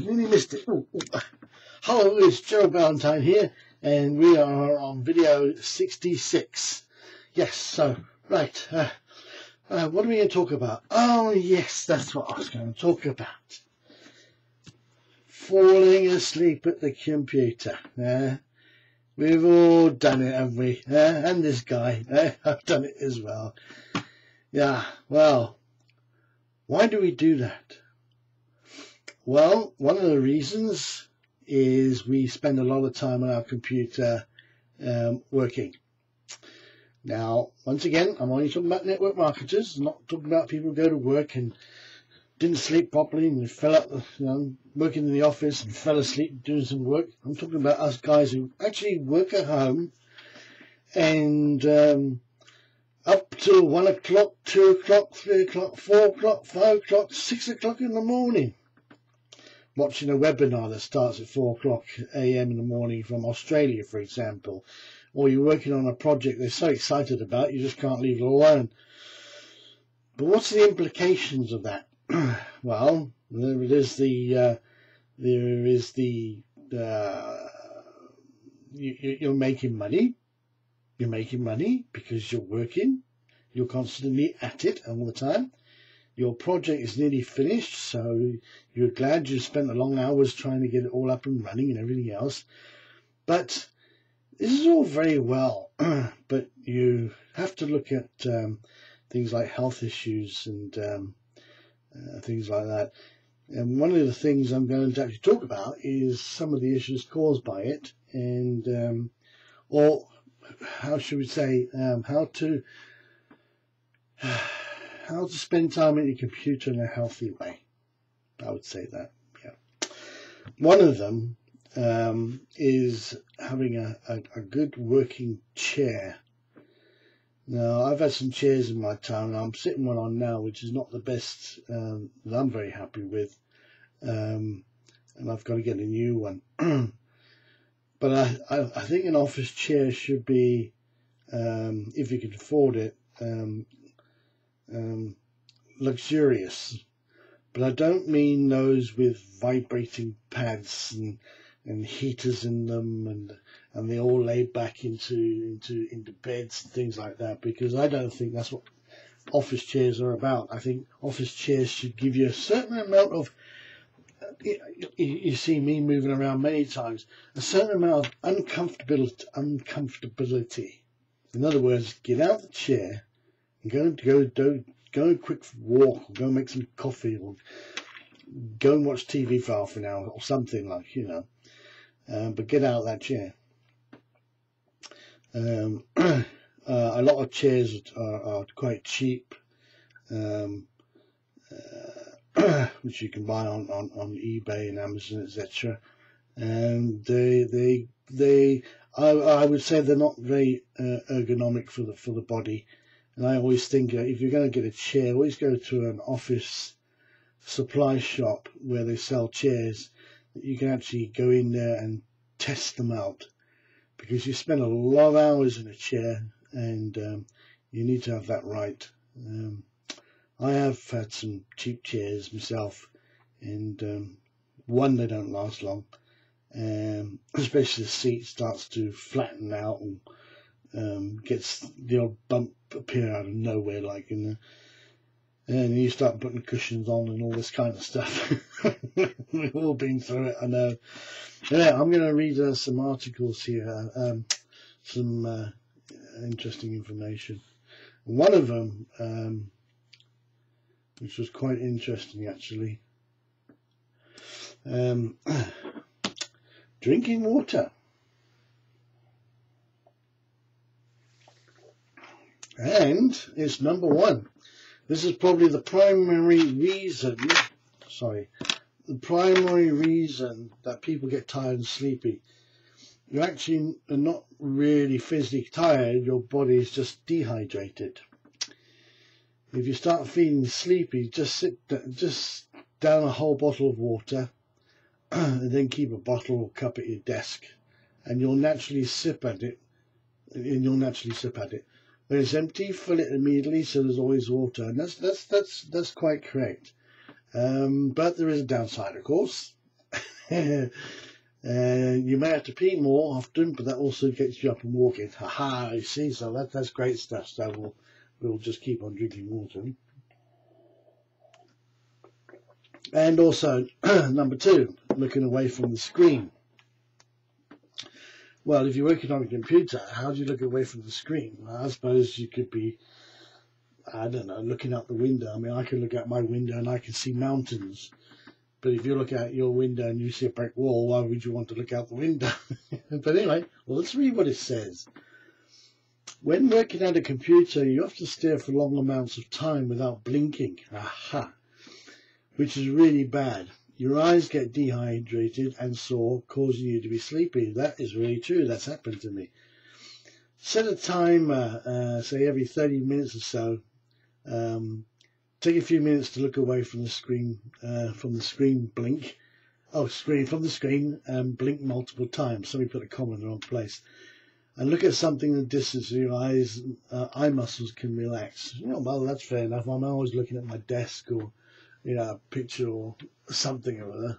Nearly missed it. Hello, it's Gerald Ballantyne here, and we are on video 66. Yes, so, right, what are we going to talk about? Oh, yes, that's what I was going to talk about. Falling asleep at the computer. We've all done it, haven't we? And this guy, I've done it as well. Yeah, well, why do we do that? Well, one of the reasons is we spend a lot of time on our computer working. Now, once again, I'm only talking about network marketers, not talking about people who go to work and didn't sleep properly and fell out, working in the office and fell asleep doing some work. I'm talking about us guys who actually work at home and up till 1 o'clock, 2 o'clock, 3 o'clock, 4 o'clock, 5 o'clock, 6 o'clock in the morning, watching a webinar that starts at 4 o'clock a.m. in the morning from Australia, for example, or you're working on a project they're so excited about you just can't leave it alone. But what's the implications of that? Well, you're making money. You're making money because you're working. You're constantly at it all the time. Your project is nearly finished, so you're glad you spent the long hours trying to get it all up and running and everything else. But this is all very well, but you have to look at things like health issues and things like that. And one of the things I'm going to actually talk about is some of the issues caused by it, and or how should we say, how to spend time at your computer in a healthy way. I would say that, yeah. One of them is having a good working chair. Now, I've had some chairs in my time, and I'm sitting one on now, which is not the best that I'm very happy with, and I've got to get a new one. But I think an office chair should be, if you can afford it, luxurious. But I don't mean those with vibrating pads and heaters in them, and they all lay back into beds and things like that, because I don't think that's what office chairs are about. I think office chairs should give you a certain amount of, you see me moving around many times, a certain amount of uncomfortability. In other words, get out of the chair and go a quick walk, or go make some coffee, or go and watch TV for half an hour or something, like, but get out of that chair. A lot of chairs are quite cheap, which you can buy on eBay and Amazon, etc. And I would say they're not very ergonomic for the body. And I always think if you're going to get a chair, always go to an office supply shop where they sell chairs that you can actually go in there and test them out, because you spend a lot of hours in a chair, and you need to have that right. I have had some cheap chairs myself, and one, they don't last long, especially the seat starts to flatten out and gets the odd bump appear out of nowhere, like, and you start putting cushions on and all this kind of stuff. We've all been through it, I know. Yeah, I'm going to read some articles here, some interesting information. One of them, which was quite interesting actually, drinking water. And it's number one. This is probably the primary reason, the primary reason that people get tired and sleepy. You actually are not really physically tired, your body is just dehydrated. If you start feeling sleepy, just down a whole bottle of water, and then keep a bottle or cup at your desk, and you'll naturally sip at it, When it's empty, fill it immediately so there's always water, and that's quite correct. But there is a downside, of course. You may have to pee more often, but that also gets you up and walking. Haha, you see, so that's great stuff. So we'll just keep on drinking water. And also, number 2, looking away from the screen. Well, if you're working on a computer, how do you look away from the screen? Well, I suppose you could be, I don't know, looking out the window. I mean, I can look out my window and I can see mountains. But if you look out your window and you see a brick wall, why would you want to look out the window? But anyway, well, let's read what it says. When working at a computer, you have to stare for long amounts of time without blinking. Aha! Which is really bad. Your eyes get dehydrated and sore, causing you to be sleepy. That is really true. That's happened to me. Set a timer, say every 30 minutes or so. Take a few minutes to look away from the screen, blink. Oh, from the screen, and blink multiple times. Somebody put a comma in the wrong place. And look at something in the distance so your eyes, eye muscles can relax. You know, well, that's fair enough. I'm always looking at my desk or, you know, a picture or something or other.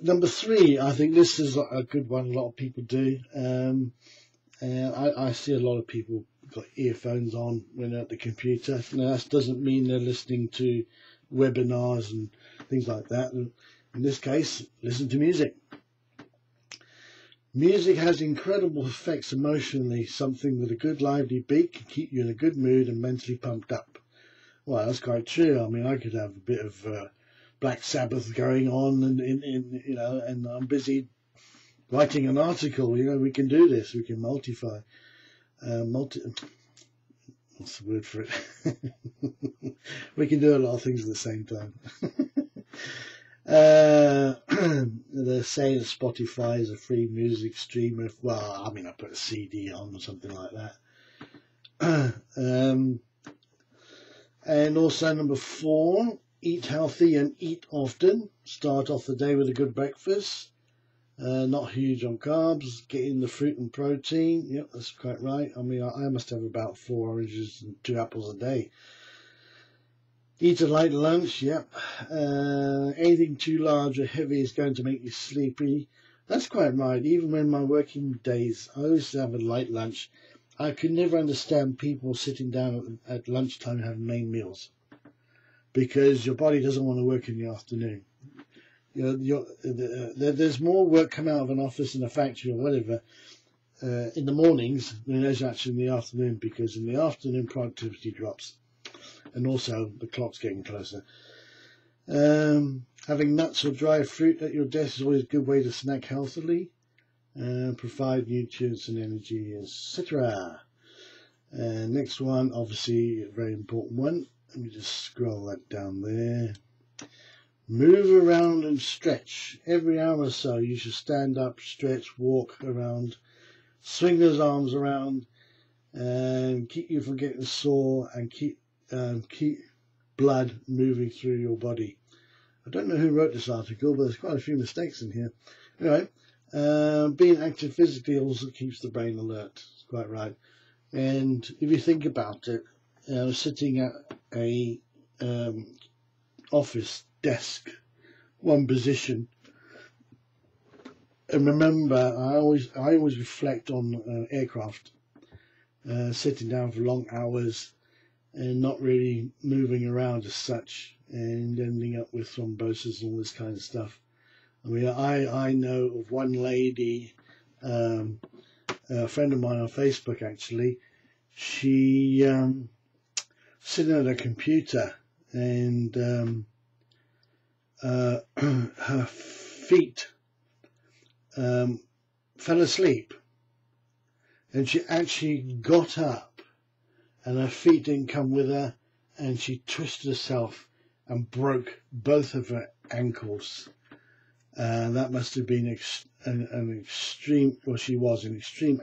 Number 3, I think this is a good one. A lot of people do. I see a lot of people got earphones on when they're at the computer. Now, that doesn't mean they're listening to webinars and things like that. In this case, listen to music. Music has incredible effects emotionally, something that a good lively beat can keep you in a good mood and mentally pumped up. Well, that's quite true. I mean, I could have a bit of Black Sabbath going on, and you know, and I'm busy writing an article. You know, we can do this. We can multiply. What's the word for it? We can do a lot of things at the same time. They're saying Spotify is a free music streamer. Well, I mean, I put a CD on or something like that. And also number 4, eat healthy and eat often. Start off the day with a good breakfast. Not huge on carbs. Get in the fruit and protein. Yep, that's quite right. I mean, I must have about 4 oranges and 2 apples a day. Eat a light lunch. Yep. Anything too large or heavy is going to make you sleepy. That's quite right. Even when my working days, I always have a light lunch. I could never understand people sitting down at lunchtime having main meals, because your body doesn't want to work in the afternoon. There's more work coming out of an office in a factory or whatever in the mornings than there's actually in the afternoon, because in the afternoon productivity drops, and also the clock's getting closer. Having nuts or dry fruit at your desk is always a good way to snack healthily. Provide nutrients and energy, etc. Next one, obviously a very important one. Let me just scroll that down there. Move around and stretch. Every hour or so you should stand up, stretch, walk around, swing those arms around, and keep you from getting sore, and keep blood moving through your body. I don't know who wrote this article, but there's quite a few mistakes in here. Anyway, being active physically also keeps the brain alert. It's quite right. And if you think about it, sitting at a office desk, one position, and remember, I always reflect on aircraft, sitting down for long hours and not really moving around as such, and ending up with thrombosis and all this kind of stuff. I mean, I know of one lady, a friend of mine on Facebook actually. She sitting at a computer, and her feet fell asleep, and she actually got up, and her feet didn't come with her, and she twisted herself and broke both of her ankles. That must have been an extreme, well, she was in extreme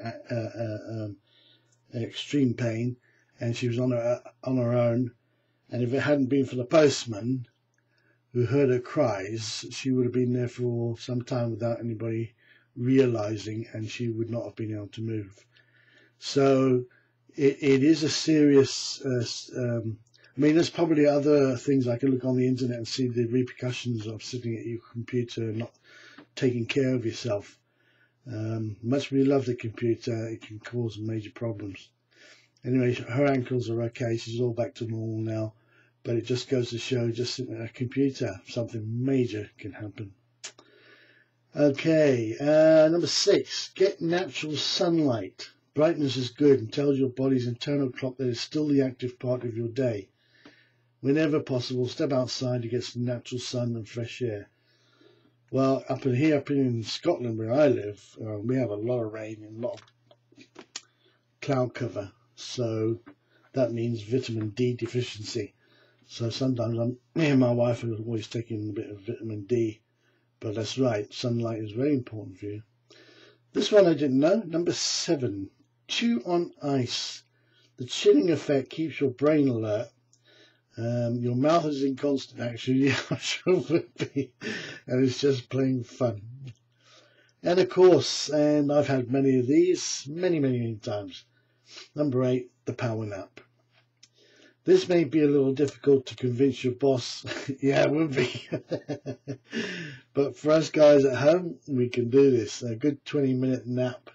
pain, and she was on her own. And if it hadn't been for the postman who heard her cries, she would have been there for some time without anybody realizing, and she would not have been able to move. So it is a serious, I mean, there's probably other things I can look on the internet and see the repercussions of sitting at your computer and not taking care of yourself. Much as we love the computer, it can cause major problems. Anyway, her ankles are okay. She's all back to normal now. But it just goes to show, just sitting at a computer, something major can happen. Okay, number 6, get natural sunlight. Brightness is good and tells your body's internal clock that it's still the active part of your day. Whenever possible, step outside to get some natural sun and fresh air. Well, up in Scotland where I live, we have a lot of rain and a lot of cloud cover. So that means vitamin D deficiency. So sometimes me and my wife are always taking a bit of vitamin D. But that's right, sunlight is very important for you. This one I didn't know. Number 7, chew on ice. The chilling effect keeps your brain alert. Your mouth is in constant action. Yeah, I'm sure it would be. And it's just plain fun. And of course, and I've had many of these, many times. Number 8, the power nap. This may be a little difficult to convince your boss. Yeah, it would be. But for us guys at home, we can do this. A good 20-minute nap.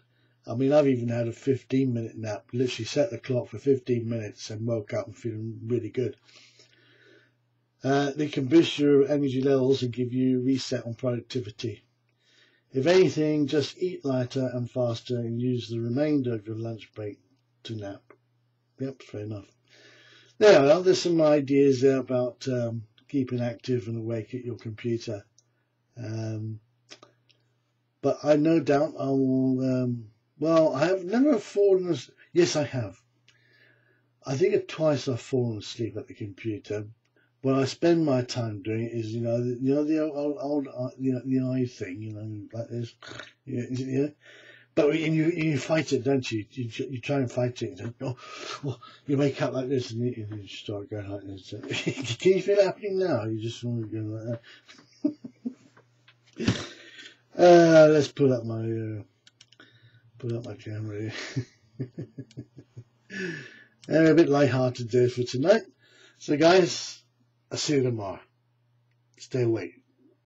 I mean, I've even had a 15-minute nap. Literally set the clock for 15 minutes and woke up and feeling really good. They can boost your energy levels and give you a reset on productivity. If anything, just eat lighter and faster and use the remainder of your lunch break to nap. Yep, fair enough. Now, well, there's some ideas there about keeping active and awake at your computer. But I no doubt I will, well, I have never fallen asleep. Yes, I have. I think twice I've fallen asleep at the computer. What I spend my time doing is, the old the eye thing, like this. Yeah. But you fight it, don't you? You try and fight it. You wake up like this and you start going like this. Can you feel it happening now? You just want to go like that. Let's pull up my camera here. A bit light-hearted there for tonight. So guys, I'll see you tomorrow. Stay awake.